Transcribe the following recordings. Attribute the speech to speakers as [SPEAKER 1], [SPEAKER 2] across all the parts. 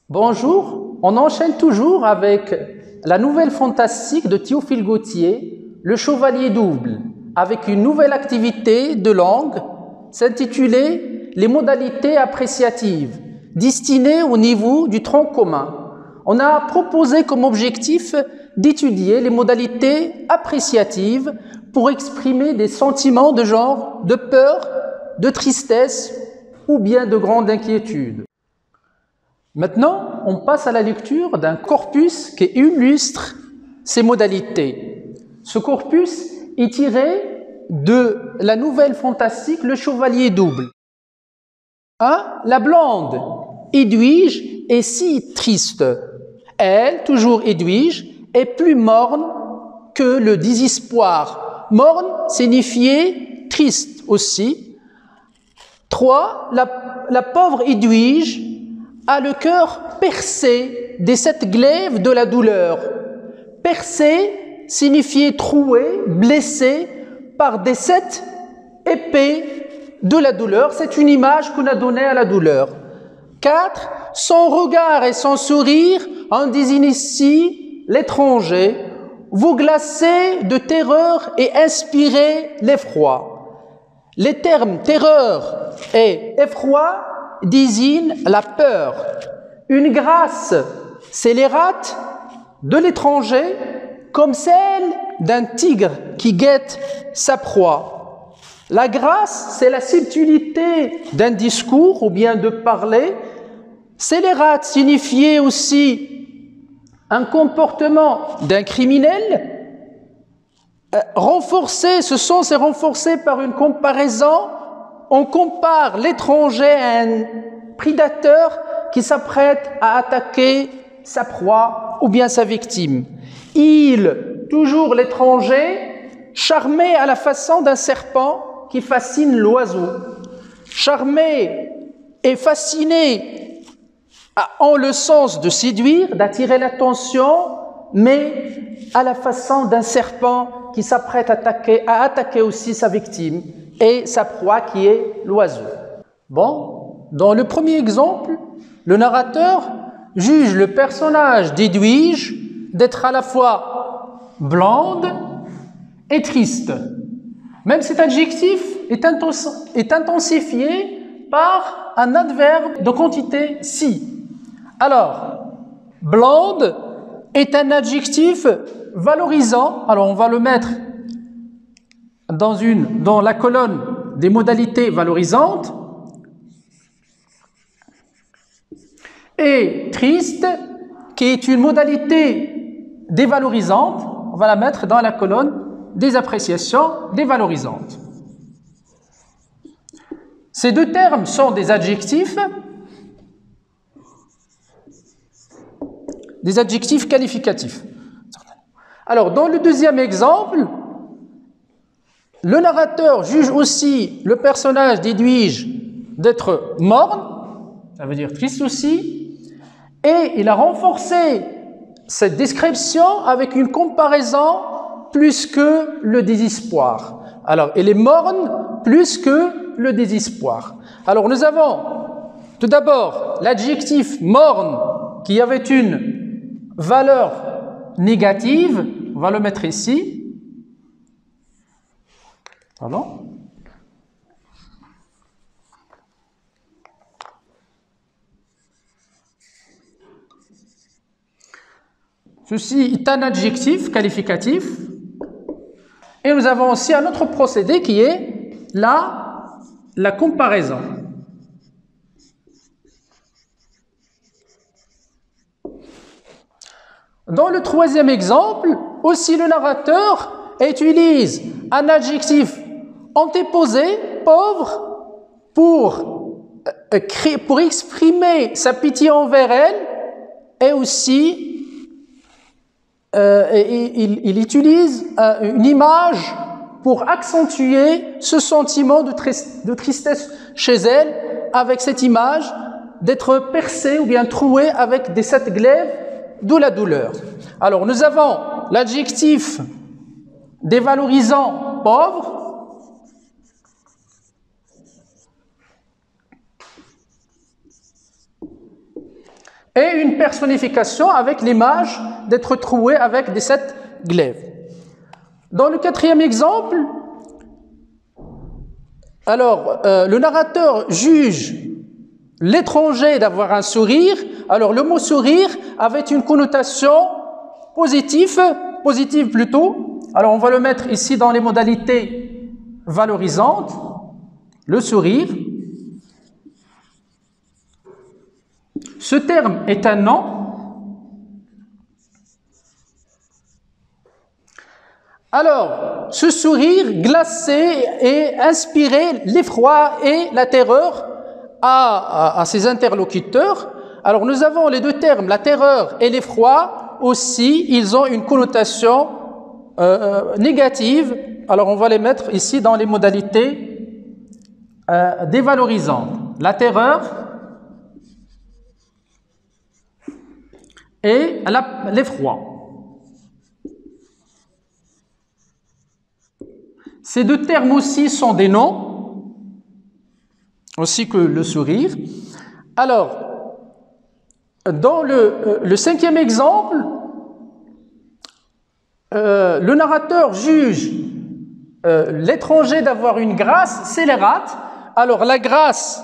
[SPEAKER 1] Bonjour, on enchaîne toujours avec la nouvelle fantastique de Théophile Gautier, Le Chevalier double, avec une nouvelle activité de langue s'intitulée Les modalités appréciatives, destinée au niveau du tronc commun. On a proposé comme objectif d'étudier les modalités appréciatives pour exprimer des sentiments de genre de peur, de tristesse ou bien de grande inquiétude. Maintenant, on passe à la lecture d'un corpus qui illustre ces modalités. Ce corpus est tiré de la nouvelle fantastique Le Chevalier double. 1. La blonde, Edwige, est si triste. Elle, toujours Edwige, est plus morne que le désespoir. Morne signifiait triste aussi. 3. La pauvre Edwige a le cœur percé des 7 glaives de la douleur. Percé signifiait troué, blessé par des 7 épées de la douleur. C'est une image qu'on a donnée à la douleur. 4. Son regard et son sourire en désignent ici l'étranger. Vous glacez de terreur et inspirez l'effroi. Les termes terreur et effroi désigne la peur. Une grâce scélérate de l'étranger comme celle d'un tigre qui guette sa proie. La grâce, c'est la subtilité d'un discours ou bien de parler. Scélérate signifiait aussi un comportement d'un criminel. Renforcé, ce sens est renforcé par une comparaison. On compare l'étranger à un prédateur qui s'apprête à attaquer sa proie ou bien sa victime. Il, toujours l'étranger, charmé à la façon d'un serpent qui fascine l'oiseau. Charmé et fasciné en le sens de séduire, d'attirer l'attention, mais à la façon d'un serpent qui s'apprête à attaquer aussi sa victime et sa proie qui est l'oiseau. Bon, dans le premier exemple, le narrateur juge le personnage d'Edwige d'être à la fois blonde et triste. Même cet adjectif est intensifié par un adverbe de quantité si. Alors, blonde est un adjectif valorisant. Alors, on va le mettre dans la colonne des modalités valorisantes. Et triste, qui est une modalité dévalorisante, on va la mettre dans la colonne des appréciations dévalorisantes. Ces deux termes sont des adjectifs qualificatifs. Alors, dans le deuxième exemple, le narrateur juge aussi le personnage d'Edwige d'être morne, ça veut dire triste aussi, et il a renforcé cette description avec une comparaison plus que le désespoir. Alors, elle est morne plus que le désespoir. Alors, nous avons tout d'abord l'adjectif morne qui avait une valeur négative, on va le mettre ici. Pardon ? Ceci est un adjectif qualificatif. Et nous avons aussi un autre procédé qui est la comparaison. Dans le troisième exemple, aussi le narrateur utilise un adjectif antéposé, pauvre, pour exprimer sa pitié envers elle, et aussi il utilise une image pour accentuer ce sentiment de tristesse chez elle, avec cette image d'être percée ou bien trouée avec des 7 glaives de la douleur. Alors nous avons l'adjectif dévalorisant pauvre, et une personnification avec l'image d'être troué avec des 7 glaives. Dans le 4e exemple, alors le narrateur juge l'étranger d'avoir un sourire. Alors le mot sourire avait une connotation positive plutôt. Alors on va le mettre ici dans les modalités valorisantes. Le sourire. Ce terme est un nom. Alors, ce sourire glacé et inspiré l'effroi et la terreur à ses interlocuteurs. Alors, nous avons les deux termes, la terreur et l'effroi, aussi, ils ont une connotation négative. Alors, on va les mettre ici dans les modalités dévalorisantes. La terreur et l'effroi. Ces deux termes aussi sont des noms, aussi que le sourire. Alors, dans le 5e exemple, le narrateur juge l'étranger d'avoir une grâce scélérate. Alors, la grâce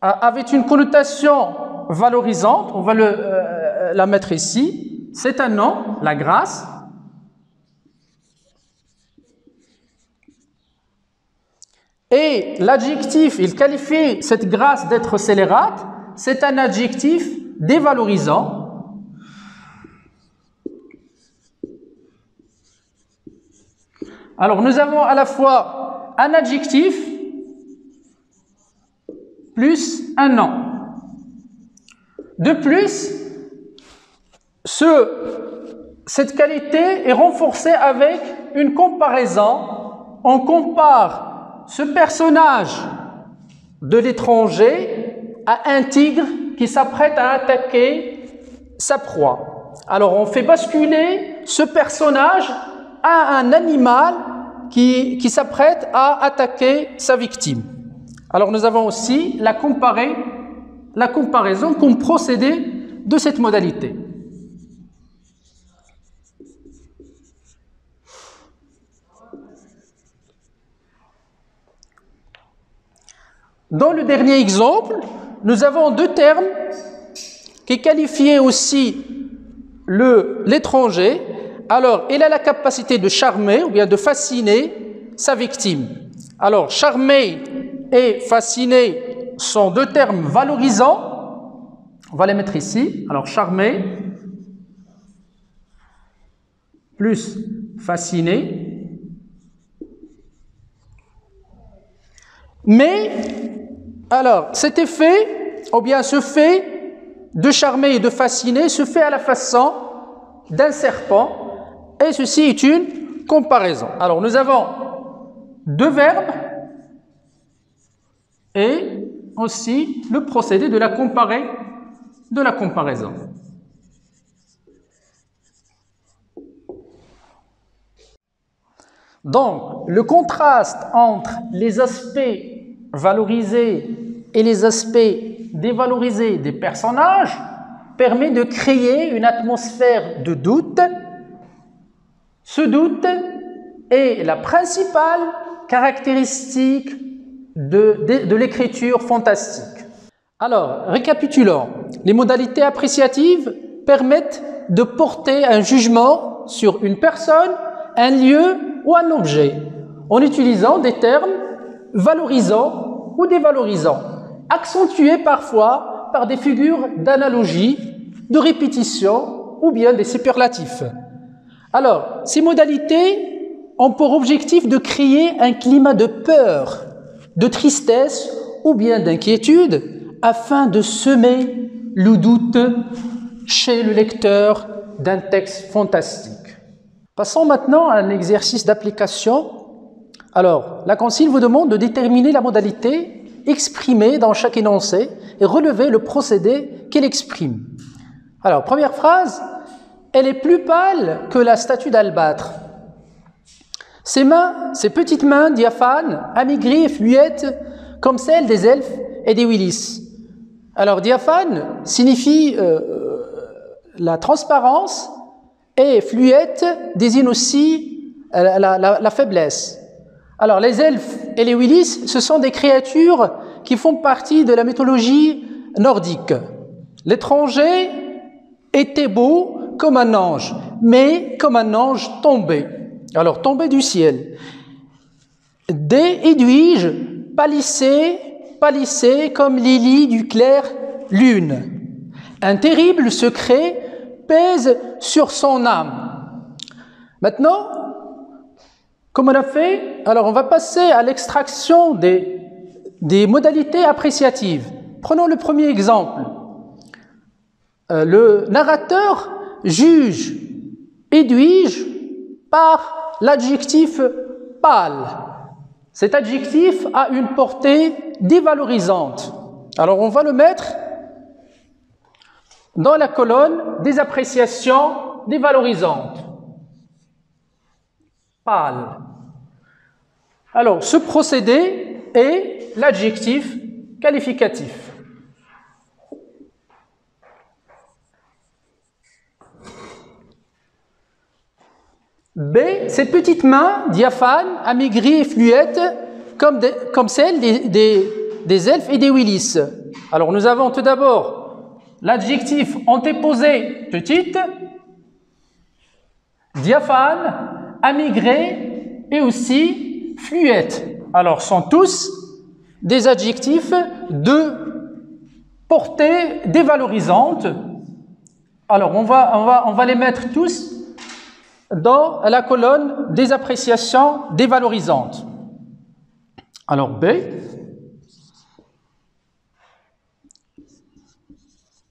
[SPEAKER 1] avait une connotation valorisante, on va la mettre ici. C'est un nom, la grâce. Et l'adjectif, il qualifie cette grâce d'être scélérate, c'est un adjectif dévalorisant. Alors, nous avons à la fois un adjectif plus un nom. De plus, cette qualité est renforcée avec une comparaison. On compare ce personnage de l'étranger à un tigre qui s'apprête à attaquer sa proie. Alors on fait basculer ce personnage à un animal qui s'apprête à attaquer sa victime. Alors nous avons aussi la comparaison comme procédé de cette modalité. Dans le dernier exemple, nous avons deux termes qui qualifiaient aussi l'étranger. Alors, il a la capacité de charmer ou bien de fasciner sa victime. Alors, charmer et fasciner sont deux termes valorisants. On va les mettre ici. Alors, charmer plus fasciner. Mais, alors, cet effet, ou bien ce fait de charmer et de fasciner, se fait à la façon d'un serpent, et ceci est une comparaison. Alors, nous avons deux verbes et aussi le procédé de la comparaison. Donc, le contraste entre les aspects valorisés et les aspects dévalorisés des personnages permet de créer une atmosphère de doute. Ce doute est la principale caractéristique de l'écriture fantastique. Alors, récapitulons. Les modalités appréciatives permettent de porter un jugement sur une personne, un lieu ou un objet, en utilisant des termes valorisants ou dévalorisants, accentués parfois par des figures d'analogie, de répétition ou bien des superlatifs. Alors, ces modalités ont pour objectif de créer un climat de peur, de tristesse ou bien d'inquiétude afin de semer le doute chez le lecteur d'un texte fantastique. Passons maintenant à un exercice d'application. Alors, la consigne vous demande de déterminer la modalité exprimée dans chaque énoncé et relever le procédé qu'elle exprime. Alors, première phrase, elle est plus pâle que la statue d'albâtre. Ses mains, ses petites mains diaphanes, amaigries et fluettes, comme celles des elfes et des Willis. Alors, diaphane signifie la transparence et fluette désigne aussi la faiblesse. Alors, les elfes et les Willis, ce sont des créatures qui font partie de la mythologie nordique. L'étranger était beau comme un ange, mais comme un ange tombé. Alors, tombé du ciel. Des Edwige pâlissaient comme Lily du clair lune. Un terrible secret pèse sur son âme. Maintenant, comme on a fait, alors on va passer à l'extraction des modalités appréciatives. Prenons le premier exemple. Le narrateur juge Edwige par l'adjectif pâle. Cet adjectif a une portée dévalorisante. Alors on va le mettre dans la colonne des appréciations dévalorisantes. Pâle. Alors ce procédé est l'adjectif qualificatif. B, ces petites mains diaphanes, amaigries et fluettes, comme celles des elfes et des Willis. Alors nous avons tout d'abord l'adjectif antéposé petite, diaphane, amaigrée et aussi fluette. Alors sont tous des adjectifs de portée dévalorisante. Alors on va les mettre tous dans la colonne des appréciations dévalorisantes. Alors B,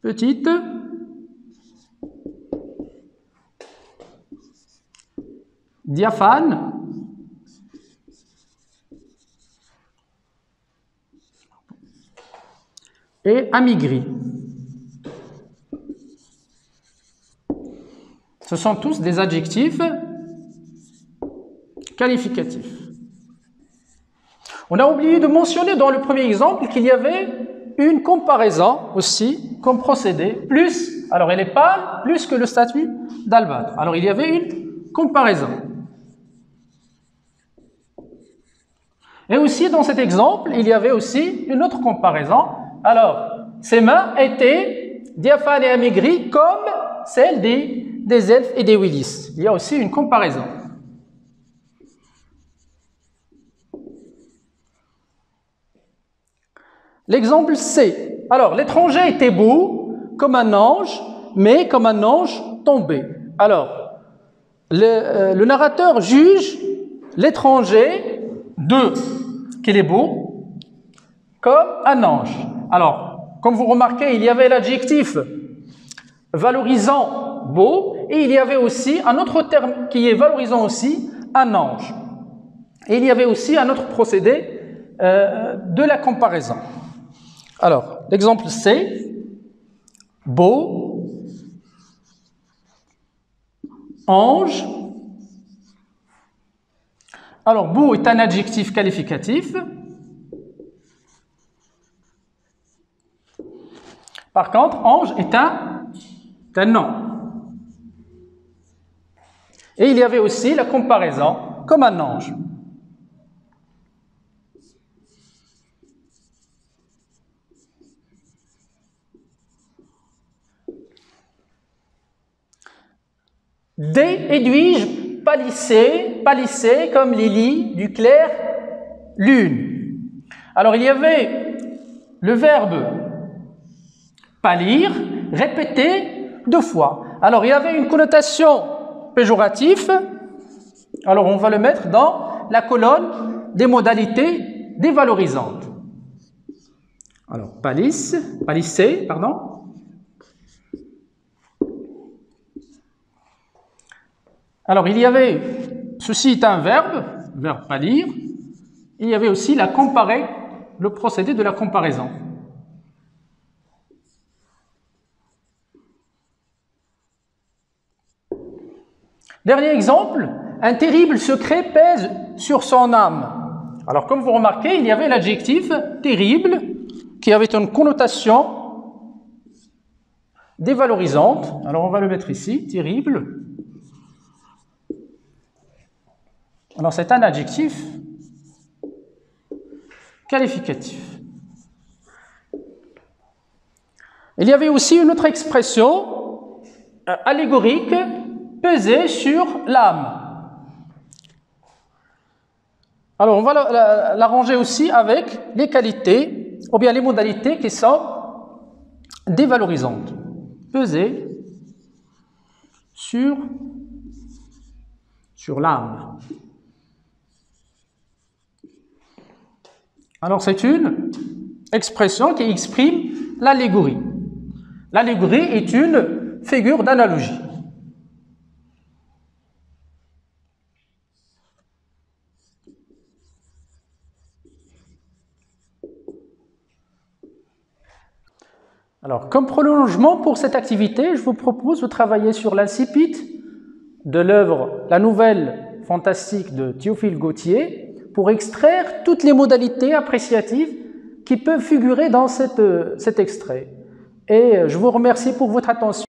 [SPEAKER 1] petite, diaphane, et amaigrie. Ce sont tous des adjectifs qualificatifs. On a oublié de mentionner dans le premier exemple qu'il y avait une comparaison aussi comme procédé, plus, alors elle est pâle, plus que le statut d'albâtre. Alors il y avait une comparaison. Et aussi dans cet exemple, il y avait aussi une autre comparaison. Alors, ses mains étaient diaphanes et amaigries comme celles des elfes et des Willis. Il y a aussi une comparaison. L'exemple C. Alors, l'étranger était beau comme un ange, mais comme un ange tombé. Alors, le narrateur juge l'étranger qu'il est beau comme un ange. Alors, comme vous remarquez, il y avait l'adjectif valorisant beau et il y avait aussi un autre terme qui est valorisant aussi, un ange. Et il y avait aussi un autre procédé de la comparaison. Alors, l'exemple C, beau, ange. Alors, beau est un adjectif qualificatif. Par contre, ange est un nom. Et il y avait aussi la comparaison comme un ange. Des Edwige pâlissaient comme Lily du clair lune. Alors il y avait le verbe pâlir répété 2 fois. Alors il y avait une connotation péjorative. Alors on va le mettre dans la colonne des modalités dévalorisantes. Alors pâlisser, pardon. Alors, il y avait, ceci est un verbe pâlir. Il y avait aussi la comparer, le procédé de la comparaison. Dernier exemple, un terrible secret pèse sur son âme. Alors, comme vous remarquez, il y avait l'adjectif terrible qui avait une connotation dévalorisante. Alors on va le mettre ici, terrible. Alors c'est un adjectif qualificatif. Il y avait aussi une autre expression allégorique, peser sur l'âme. Alors on va la ranger aussi avec les qualités ou bien les modalités qui sont dévalorisantes. Peser sur l'âme. Alors c'est une expression qui exprime l'allégorie. L'allégorie est une figure d'analogie. Alors, comme prolongement pour cette activité, je vous propose de travailler sur l'incipit de l'œuvre La Nouvelle Fantastique de Théophile Gautier pour extraire toutes les modalités appréciatives qui peuvent figurer dans cet extrait. Et je vous remercie pour votre attention.